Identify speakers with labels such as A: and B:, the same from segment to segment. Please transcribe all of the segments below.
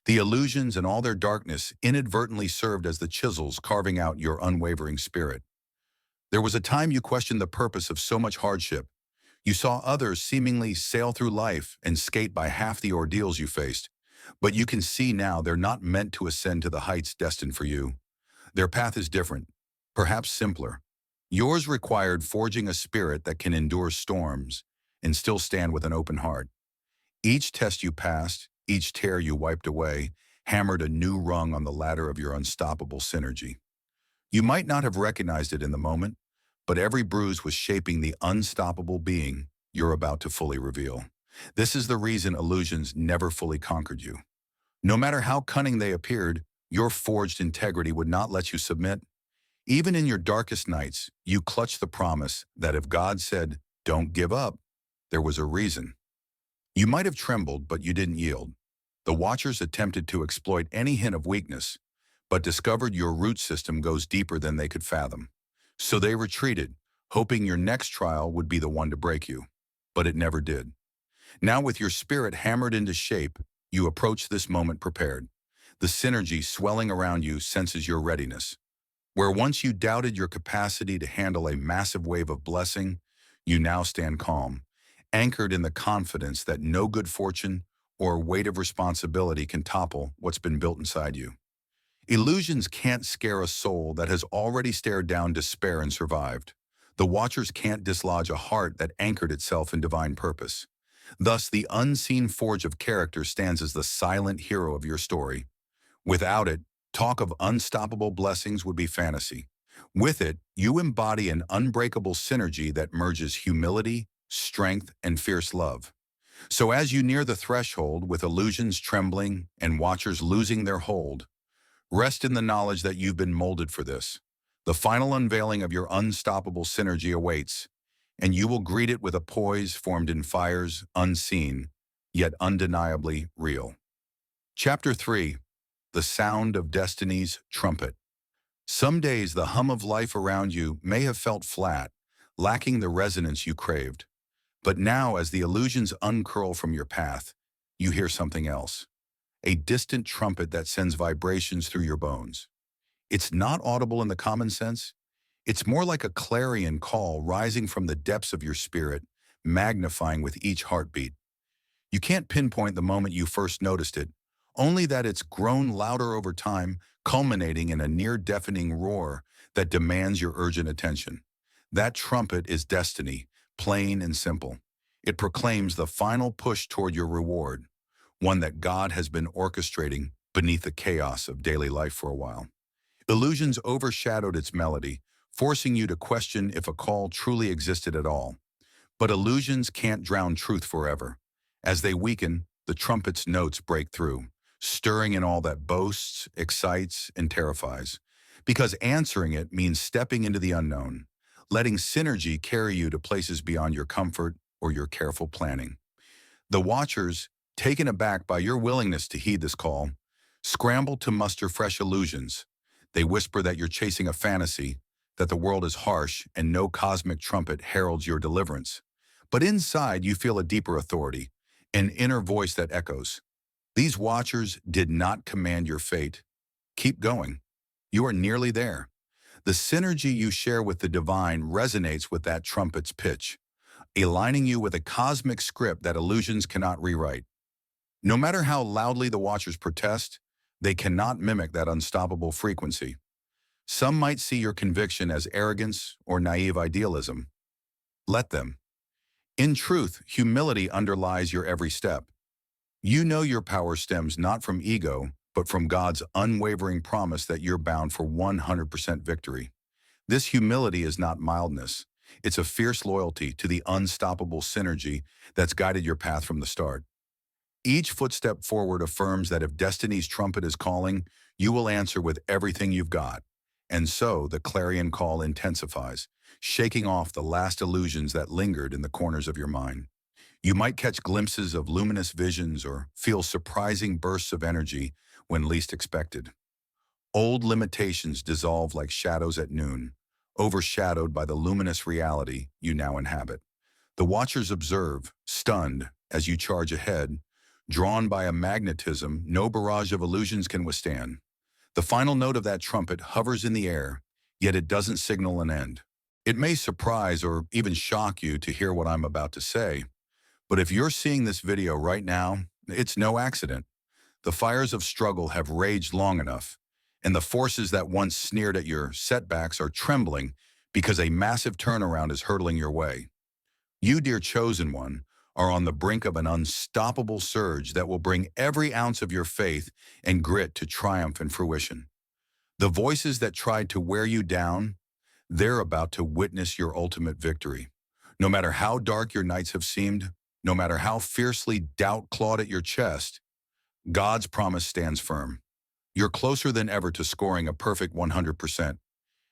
A: The illusions and all their darkness inadvertently served as the chisels carving out your unwavering spirit. There was a time you questioned the purpose of so much hardship. You saw others seemingly sail through life and skate by half the ordeals you faced. But you can see now they're not meant to ascend to the heights destined for you. Their path is different, perhaps simpler. Yours required forging a spirit that can endure storms and still stand with an open heart. Each test you passed, each tear you wiped away, hammered a new rung on the ladder of your unstoppable synergy. You might not have recognized it in the moment, but every bruise was shaping the unstoppable being you're about to fully reveal. This is the reason illusions never fully conquered you. No matter how cunning they appeared, your forged integrity would not let you submit. Even in your darkest nights, you clutched the promise that if God said, "Don't give up," there was a reason. You might have trembled, but you didn't yield. The Watchers attempted to exploit any hint of weakness, but discovered your root system goes deeper than they could fathom. So they retreated, hoping your next trial would be the one to break you. But it never did. Now with your spirit hammered into shape, you approach this moment prepared. The synergy swelling around you senses your readiness. Where once you doubted your capacity to handle a massive wave of blessing, you now stand calm, anchored in the confidence that no good fortune or weight of responsibility can topple what's been built inside you. Illusions can't scare a soul that has already stared down despair and survived. The Watchers can't dislodge a heart that anchored itself in divine purpose. Thus, the unseen forge of character stands as the silent hero of your story. Without it, talk of unstoppable blessings would be fantasy. With it, you embody an unbreakable synergy that merges humility, strength, and fierce love. So as you near the threshold with illusions trembling and Watchers losing their hold, rest in the knowledge that you've been molded for this. The final unveiling of your unstoppable synergy awaits, and you will greet it with a poise formed in fires unseen, yet undeniably real. Chapter 3. The Sound of Destiny's Trumpet. Some days the hum of life around you may have felt flat, lacking the resonance you craved. But now, as the illusions uncurl from your path, you hear something else. A distant trumpet that sends vibrations through your bones. It's not audible in the common sense. It's more like a clarion call rising from the depths of your spirit, magnifying with each heartbeat. You can't pinpoint the moment you first noticed it, only that it's grown louder over time, culminating in a near-deafening roar that demands your urgent attention. That trumpet is destiny, plain and simple. It proclaims the final push toward your reward, one that God has been orchestrating beneath the chaos of daily life for a while. Illusions overshadowed its melody, forcing you to question if a call truly existed at all. But illusions can't drown truth forever. As they weaken, the trumpet's notes break through, stirring in all that boasts, excites, and terrifies. Because answering it means stepping into the unknown, letting synergy carry you to places beyond your comfort or your careful planning. The Watchers, taken aback by your willingness to heed this call, scramble to muster fresh illusions. They whisper that you're chasing a fantasy, that the world is harsh and no cosmic trumpet heralds your deliverance. But inside you feel a deeper authority, an inner voice that echoes. These Watchers did not command your fate. Keep going. You are nearly there. The synergy you share with the divine resonates with that trumpet's pitch, aligning you with a cosmic script that illusions cannot rewrite. No matter how loudly the Watchers protest, they cannot mimic that unstoppable frequency. Some might see your conviction as arrogance or naive idealism. Let them. In truth, humility underlies your every step. You know your power stems not from ego, but from God's unwavering promise that you're bound for 100% victory. This humility is not mildness. It's a fierce loyalty to the unstoppable synergy that's guided your path from the start. Each footstep forward affirms that if destiny's trumpet is calling, you will answer with everything you've got. And so the clarion call intensifies, shaking off the last illusions that lingered in the corners of your mind. You might catch glimpses of luminous visions or feel surprising bursts of energy when least expected. Old limitations dissolve like shadows at noon, overshadowed by the luminous reality you now inhabit. The Watchers observe, stunned, as you charge ahead, drawn by a magnetism no barrage of illusions can withstand. The final note of that trumpet hovers in the air, yet it doesn't signal an end. It may surprise or even shock you to hear what I'm about to say, but if you're seeing this video right now, it's no accident. The fires of struggle have raged long enough, and the forces that once sneered at your setbacks are trembling because a massive turnaround is hurtling your way. You, dear chosen one, are on the brink of an unstoppable surge that will bring every ounce of your faith and grit to triumph and fruition. The voices that tried to wear you down, they're about to witness your ultimate victory. No matter how dark your nights have seemed, no matter how fiercely doubt clawed at your chest, God's promise stands firm. You're closer than ever to scoring a perfect 100%,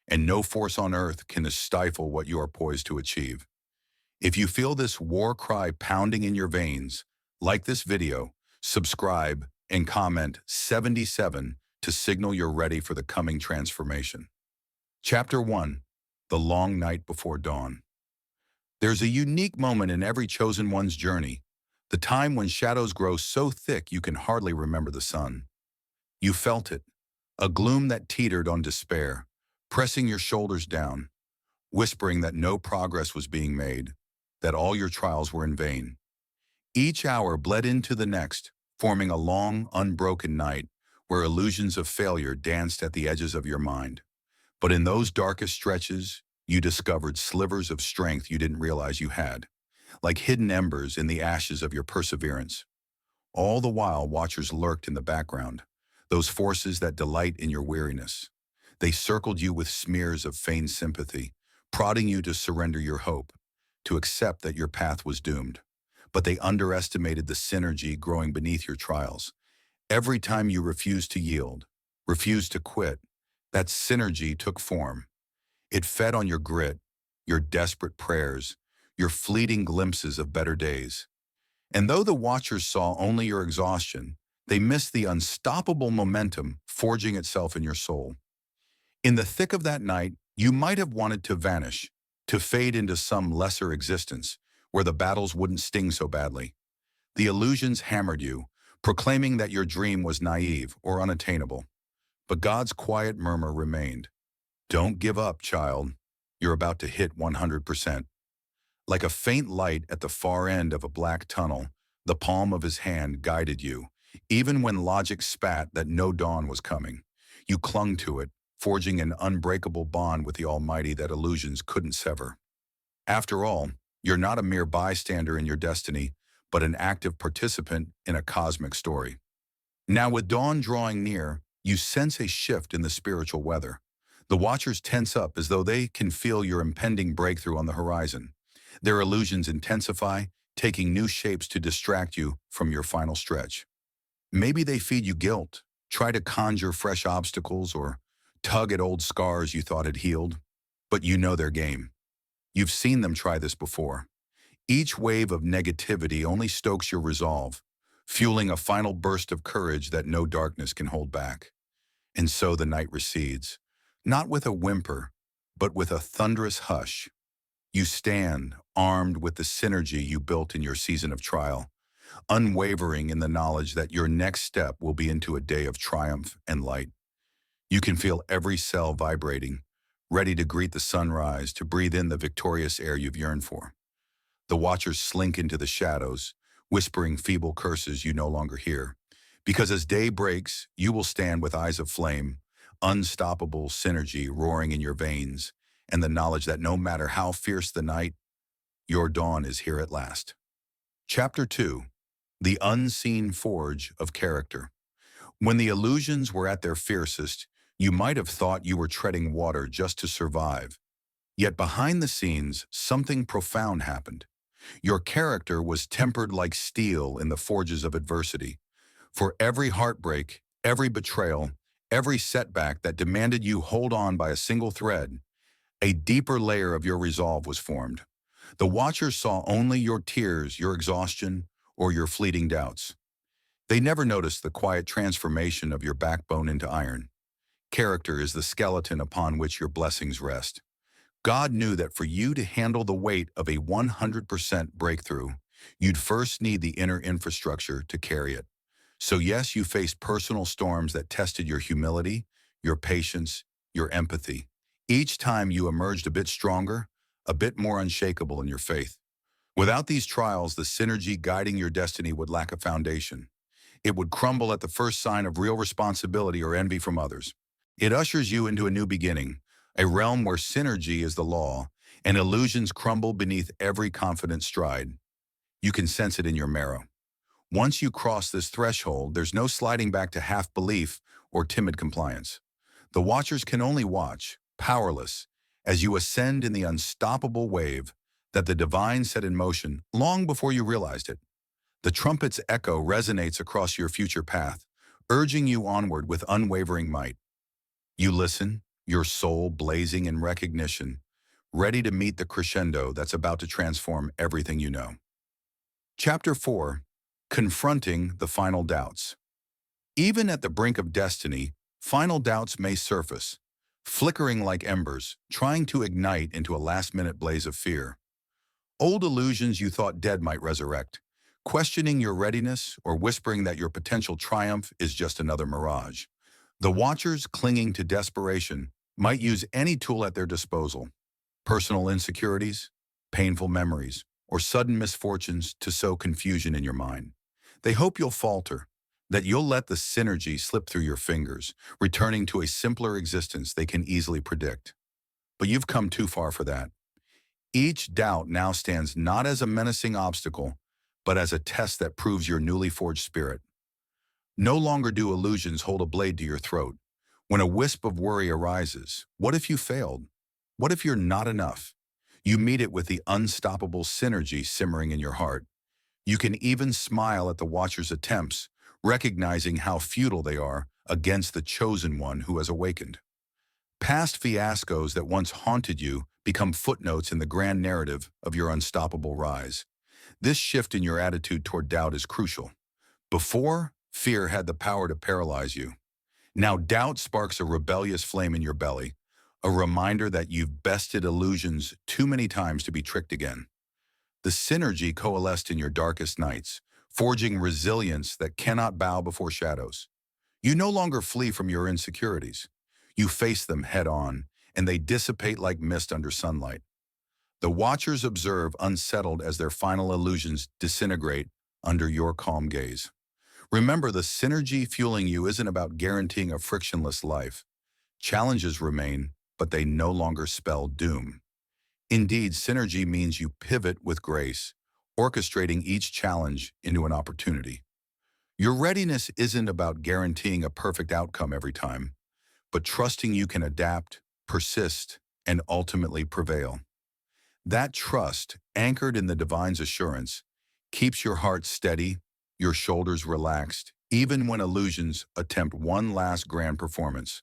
A: and no force on earth can stifle what you are poised to achieve. If you feel this war cry pounding in your veins, like this video, subscribe, and comment 77 to signal you're ready for the coming transformation. Chapter 1. The Long Night Before Dawn. There's a unique moment in every chosen one's journey, the time when shadows grow so thick you can hardly remember the sun. You felt it, a gloom that teetered on despair, pressing your shoulders down, whispering that no progress was being made, that all your trials were in vain. Each hour bled into the next, forming a long, unbroken night where illusions of failure danced at the edges of your mind. But in those darkest stretches, you discovered slivers of strength you didn't realize you had, like hidden embers in the ashes of your perseverance. All the while, watchers lurked in the background, those forces that delight in your weariness. They circled you with smears of feigned sympathy, prodding you to surrender your hope, to accept that your path was doomed. But they underestimated the synergy growing beneath your trials. Every time you refused to yield, refused to quit, that synergy took form. It fed on your grit, your desperate prayers, your fleeting glimpses of better days. And though the watchers saw only your exhaustion, they missed the unstoppable momentum forging itself in your soul. In the thick of that night, you might have wanted to vanish, to fade into some lesser existence, where the battles wouldn't sting so badly. The illusions hammered you, proclaiming that your dream was naive or unattainable. But God's quiet murmur remained. Don't give up, child. You're about to hit 100%. Like a faint light at the far end of a black tunnel, the palm of his hand guided you, even when logic spat that no dawn was coming. You clung to it, forging an unbreakable bond with the Almighty that illusions couldn't sever. After all, you're not a mere bystander in your destiny, but an active participant in a cosmic story. Now, with dawn drawing near, you sense a shift in the spiritual weather. The watchers tense up as though they can feel your impending breakthrough on the horizon. Their illusions intensify, taking new shapes to distract you from your final stretch. Maybe they feed you guilt, try to conjure fresh obstacles, or tug at old scars you thought had healed. But you know their game. You've seen them try this before. Each wave of negativity only stokes your resolve, fueling a final burst of courage that no darkness can hold back. And so the night recedes, not with a whimper, but with a thunderous hush. You stand, armed with the synergy you built in your season of trial, unwavering in the knowledge that your next step will be into a day of triumph and light. You can feel every cell vibrating, ready to greet the sunrise, to breathe in the victorious air you've yearned for. The watchers slink into the shadows, whispering feeble curses you no longer hear. Because as day breaks, you will stand with eyes of flame, unstoppable synergy roaring in your veins, and the knowledge that no matter how fierce the night, your dawn is here at last. Chapter 2. The Unseen Forge of Character. When the illusions were at their fiercest, you might have thought you were treading water just to survive. Yet behind the scenes, something profound happened. Your character was tempered like steel in the forges of adversity. For every heartbreak, every betrayal, every setback that demanded you hold on by a single thread, a deeper layer of your resolve was formed. The watchers saw only your tears, your exhaustion, or your fleeting doubts. They never noticed the quiet transformation of your backbone into iron. Character is the skeleton upon which your blessings rest. God knew that for you to handle the weight of a 100% breakthrough, You'd first need the inner infrastructure to carry it. So yes, you faced personal storms that tested your humility, your patience, your empathy. Each time you emerged a bit stronger, a bit more unshakable in your faith. Without these trials, the synergy guiding your destiny would lack a foundation. It would crumble at the first sign of real responsibility or envy from others. It ushers you into a new beginning, a realm where synergy is the law, and illusions crumble beneath every confident stride. You can sense it in your marrow. Once you cross this threshold, there's no sliding back to half-belief or timid compliance. The watchers can only watch, powerless, as you ascend in the unstoppable wave that the divine set in motion long before you realized it. The trumpet's echo resonates across your future path, urging you onward with unwavering might. You listen, your soul blazing in recognition, ready to meet the crescendo that's about to transform everything you know. Chapter 4. Confronting the Final Doubts. Even at the brink of destiny, final doubts may surface, flickering like embers, trying to ignite into a last-minute blaze of fear. Old illusions you thought dead might resurrect, questioning your readiness or whispering that your potential triumph is just another mirage. The watchers clinging to desperation might use any tool at their disposal, personal insecurities, painful memories, or sudden misfortunes to sow confusion in your mind. They hope you'll falter, that you'll let the synergy slip through your fingers, returning to a simpler existence they can easily predict. But you've come too far for that. Each doubt now stands not as a menacing obstacle, but as a test that proves your newly forged spirit. No longer do illusions hold a blade to your throat. When a wisp of worry arises, what if you failed? What if you're not enough? You meet it with the unstoppable synergy simmering in your heart. You can even smile at the watcher's attempts, recognizing how futile they are against the chosen one who has awakened. Past fiascos that once haunted you become footnotes in the grand narrative of your unstoppable rise. This shift in your attitude toward doubt is crucial. Before, fear had the power to paralyze you. Now doubt sparks a rebellious flame in your belly, a reminder that you've bested illusions too many times to be tricked again. The synergy coalesced in your darkest nights, forging resilience that cannot bow before shadows. You no longer flee from your insecurities. You face them head on, and they dissipate like mist under sunlight. The watchers observe unsettled as their final illusions disintegrate under your calm gaze. Remember, the synergy fueling you isn't about guaranteeing a frictionless life. Challenges remain, but they no longer spell doom. Indeed, synergy means you pivot with grace, orchestrating each challenge into an opportunity. Your readiness isn't about guaranteeing a perfect outcome every time, but trusting you can adapt, persist, and ultimately prevail. That trust, anchored in the divine's assurance, keeps your heart steady, your shoulders relaxed, even when illusions attempt one last grand performance.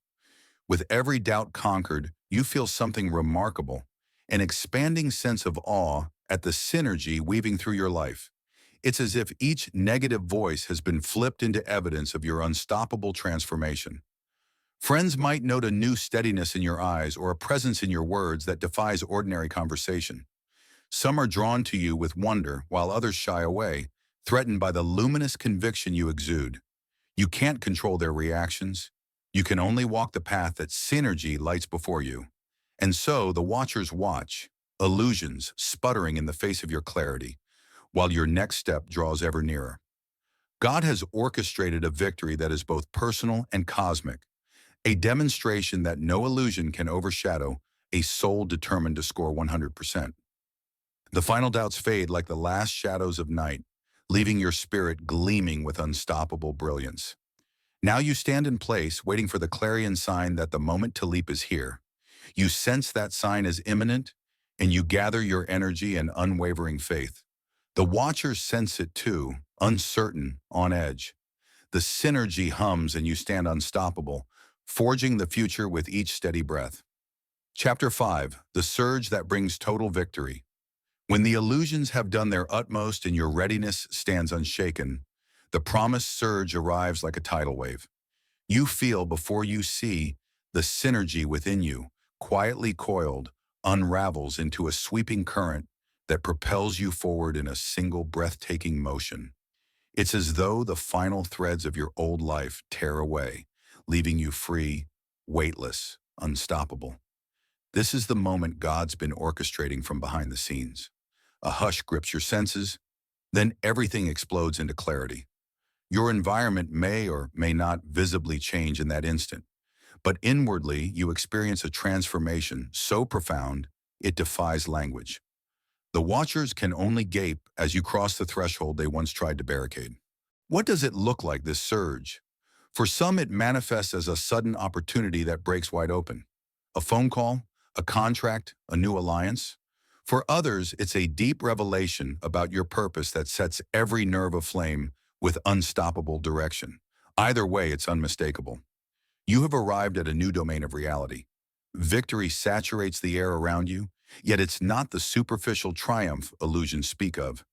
A: With every doubt conquered, you feel something remarkable, an expanding sense of awe at the synergy weaving through your life. It's as if each negative voice has been flipped into evidence of your unstoppable transformation. Friends might note a new steadiness in your eyes or a presence in your words that defies ordinary conversation. Some are drawn to you with wonder, while others shy away, threatened by the luminous conviction you exude. You can't control their reactions. You can only walk the path that synergy lights before you. And so the watchers watch, illusions sputtering in the face of your clarity, while your next step draws ever nearer. God has orchestrated a victory that is both personal and cosmic, a demonstration that no illusion can overshadow a soul determined to score 100%. The final doubts fade like the last shadows of night, leaving your spirit gleaming with unstoppable brilliance. Now you stand in place, waiting for the clarion sign that the moment to leap is here. You sense that sign is imminent, and you gather your energy and unwavering faith. The watchers sense it too, uncertain, on edge. The synergy hums and you stand unstoppable, forging the future with each steady breath. Chapter 5. The Surge That Brings Total Victory. When the illusions have done their utmost and your readiness stands unshaken, the promised surge arrives like a tidal wave. You feel before you see the synergy within you, quietly coiled, unravels into a sweeping current that propels you forward in a single breathtaking motion. It's as though the final threads of your old life tear away, leaving you free, weightless, unstoppable. This is the moment God's been orchestrating from behind the scenes. A hush grips your senses, then everything explodes into clarity. Your environment may or may not visibly change in that instant, but inwardly you experience a transformation so profound it defies language. The watchers can only gape as you cross the threshold they once tried to barricade. What does it look like, this surge? For some, it manifests as a sudden opportunity that breaks wide open. A phone call, a contract, a new alliance. For others, it's a deep revelation about your purpose that sets every nerve aflame with unstoppable direction. Either way, it's unmistakable. You have arrived at a new domain of reality. Victory saturates the air around you, yet it's not the superficial triumph illusions speak of.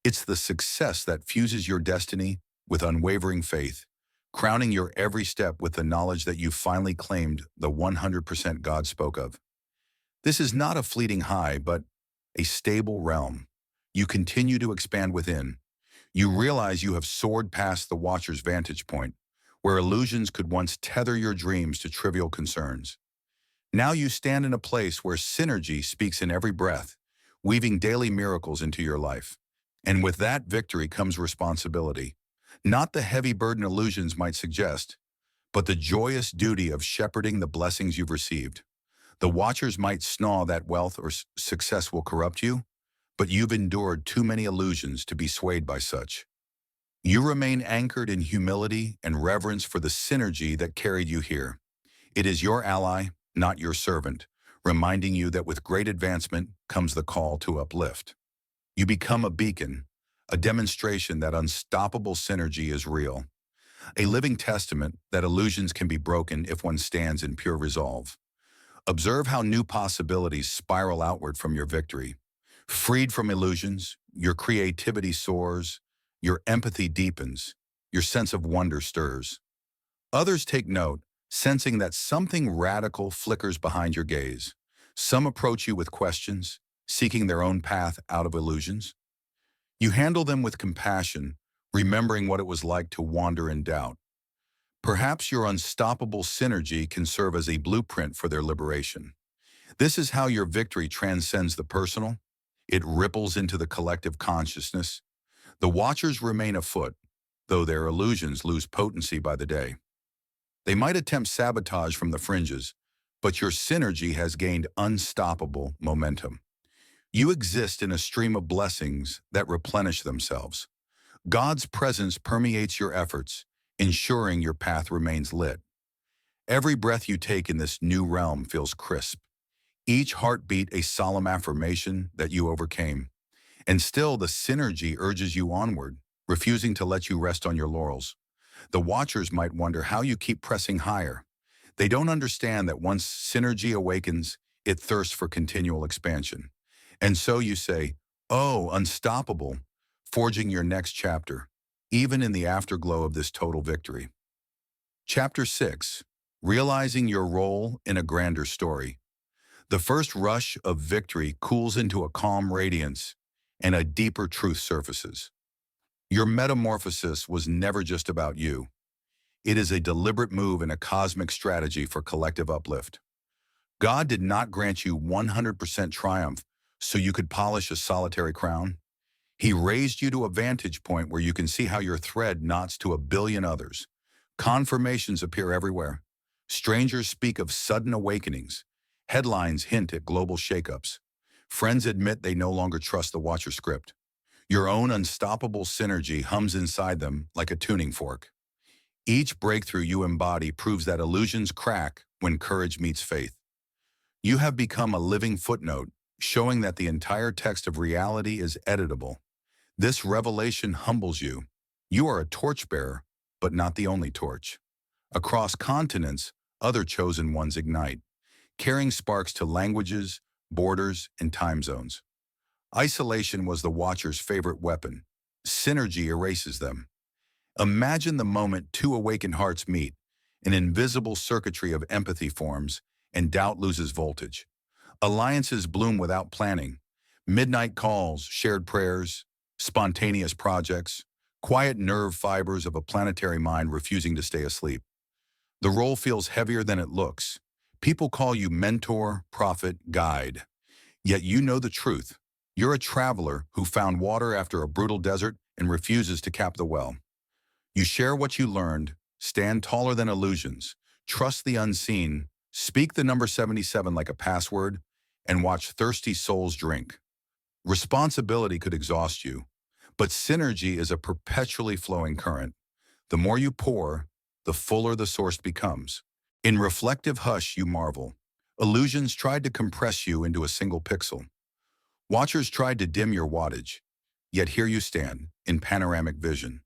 A: It's the success that fuses your destiny with unwavering faith, crowning your every step with the knowledge that you've finally claimed the 100% God spoke of. This is not a fleeting high, but a stable realm. You continue to expand within. You realize you have soared past the watcher's vantage point, where illusions could once tether your dreams to trivial concerns. Now you stand in a place where synergy speaks in every breath, weaving daily miracles into your life. And with that victory comes responsibility. Not the heavy burden illusions might suggest, but the joyous duty of shepherding the blessings you've received. The watchers might snaw that wealth or success will corrupt you, but you've endured too many illusions to be swayed by such. You remain anchored in humility and reverence for the synergy that carried you here. It is your ally, not your servant, reminding you that with great advancement comes the call to uplift. You become a beacon, a demonstration that unstoppable synergy is real, a living testament that illusions can be broken if one stands in pure resolve. Observe how new possibilities spiral outward from your victory. Freed from illusions, your creativity soars, your empathy deepens, your sense of wonder stirs. Others take note, sensing that something radical flickers behind your gaze. Some approach you with questions, seeking their own path out of illusions. You handle them with compassion, remembering what it was like to wander in doubt. Perhaps your unstoppable synergy can serve as a blueprint for their liberation. This is how your victory transcends the personal. It ripples into the collective consciousness. The watchers remain afoot, though their illusions lose potency by the day. They might attempt sabotage from the fringes, but your synergy has gained unstoppable momentum. You exist in a stream of blessings that replenish themselves. God's presence permeates your efforts, ensuring your path remains lit. Every breath you take in this new realm feels crisp. Each heartbeat a solemn affirmation that you overcame. And still the synergy urges you onward, refusing to let you rest on your laurels. The watchers might wonder how you keep pressing higher. They don't understand that once synergy awakens, it thirsts for continual expansion. And so you say, "Oh, unstoppable," forging your next chapter, even in the afterglow of this total victory. Chapter 6. Realizing your role in a grander story. The first rush of victory cools into a calm radiance, and a deeper truth surfaces. Your metamorphosis was never just about you. It is a deliberate move in a cosmic strategy for collective uplift. God did not grant you 100% triumph so you could polish a solitary crown. He raised you to a vantage point where you can see how your thread knots to a billion others. Confirmations appear everywhere. Strangers speak of sudden awakenings. Headlines hint at global shakeups. Friends admit they no longer trust the Watcher script. Your own unstoppable synergy hums inside them like a tuning fork. Each breakthrough you embody proves that illusions crack when courage meets faith. You have become a living footnote, showing that the entire text of reality is editable. This revelation humbles you. You are a torchbearer, but not the only torch. Across continents, other chosen ones ignite, carrying sparks to languages, borders, and time zones. Isolation was the Watcher's favorite weapon. Synergy erases them. Imagine the moment two awakened hearts meet. An invisible circuitry of empathy forms, and doubt loses voltage. Alliances bloom without planning. Midnight calls, shared prayers, spontaneous projects, quiet nerve fibers of a planetary mind refusing to stay asleep. The role feels heavier than it looks. People call you mentor, prophet, guide. Yet you know the truth. You're a traveler who found water after a brutal desert and refuses to cap the well. You share what you learned, stand taller than illusions, trust the unseen, speak the number 77 like a password, and watch thirsty souls drink. Responsibility could exhaust you, but synergy is a perpetually flowing current. The more you pour, the fuller the source becomes. In reflective hush, you marvel. Illusions tried to compress you into a single pixel. Watchers tried to dim your wattage, yet here you stand, in panoramic vision.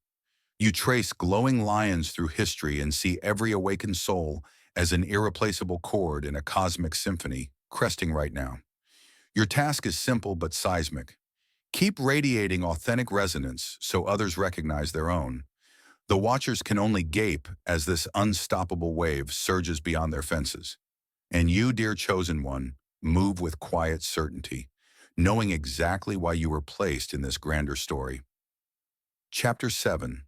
A: You trace glowing lines through history and see every awakened soul as an irreplaceable chord in a cosmic symphony, cresting right now. Your task is simple but seismic. Keep radiating authentic resonance so others recognize their own. The watchers can only gape as this unstoppable wave surges beyond their fences. And you, dear chosen one, move with quiet certainty, knowing exactly why you were placed in this grander story. Chapter 7.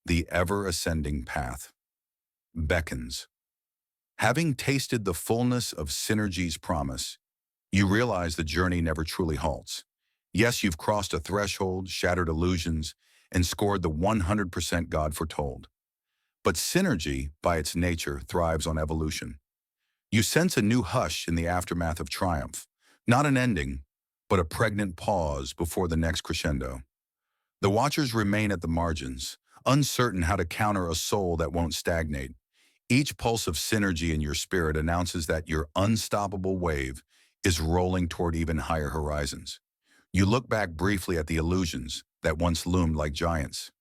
A: The Ever-Ascending Path beckons. Having tasted the fullness of synergy's promise, you realize the journey never truly halts. Yes, you've crossed a threshold, shattered illusions, and scored the 100% God foretold. But synergy, by its nature, thrives on evolution. You sense a new hush in the aftermath of triumph, not an ending, but a pregnant pause before the next crescendo. The watchers remain at the margins, uncertain how to counter a soul that won't stagnate. Each pulse of synergy in your spirit announces that your unstoppable wave is rolling toward even higher horizons. You look back briefly at the illusions that once loomed like giants.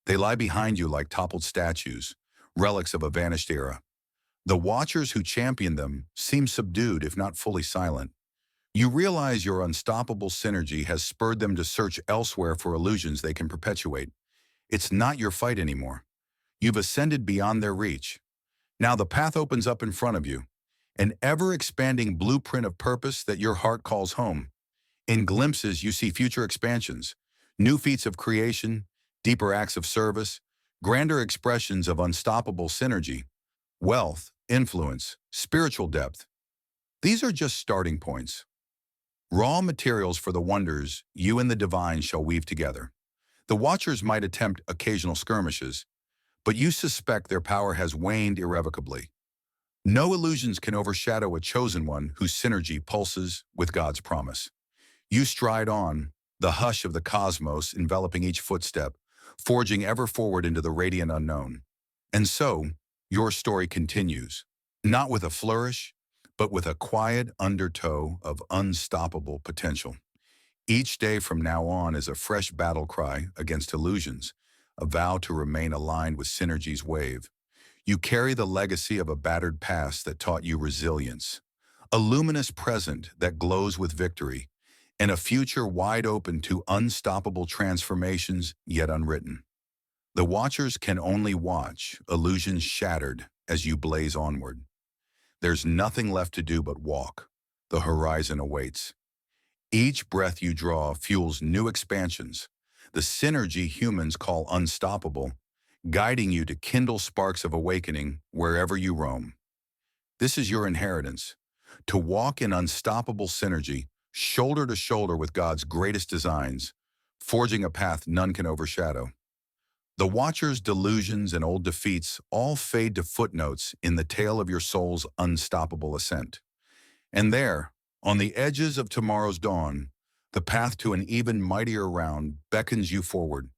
A: They lie behind you like toppled statues, relics of a vanished era. The watchers who champion them seem subdued, if not fully silent. You realize your unstoppable synergy has spurred them to search elsewhere for illusions they can perpetuate. It's not your fight anymore. You've ascended beyond their reach. Now the path opens up in front of you, an ever-expanding blueprint of purpose that your heart calls home. In glimpses, you see future expansions, new feats of creation, deeper acts of service, grander expressions of unstoppable synergy, wealth, influence, spiritual depth. These are just starting points. Raw materials for the wonders you and the divine shall weave together. The watchers might attempt occasional skirmishes, but you suspect their power has waned irrevocably. No illusions can overshadow a chosen one whose synergy pulses with God's promise. You stride on, the hush of the cosmos enveloping each footstep, forging ever forward into the radiant unknown. And so, your story continues, not with a flourish, but with a quiet undertow of unstoppable potential. Each day from now on is a fresh battle cry against illusions, a vow to remain aligned with synergy's wave. You carry the legacy of a battered past that taught you resilience, a luminous present that glows with victory, and a future wide open to unstoppable transformations yet unwritten. The watchers can only watch, illusions shattered as you blaze onward. There's nothing left to do but walk. The horizon awaits. Each breath you draw fuels new expansions, the synergy humans call unstoppable, guiding you to kindle sparks of awakening wherever you roam. This is your inheritance, to walk in unstoppable synergy, shoulder to shoulder with God's greatest designs, forging a path none can overshadow. The watcher's delusions and old defeats all fade to footnotes in the tale of your soul's unstoppable ascent. And there, on the edges of tomorrow's dawn, the path to an even mightier round beckons you forward,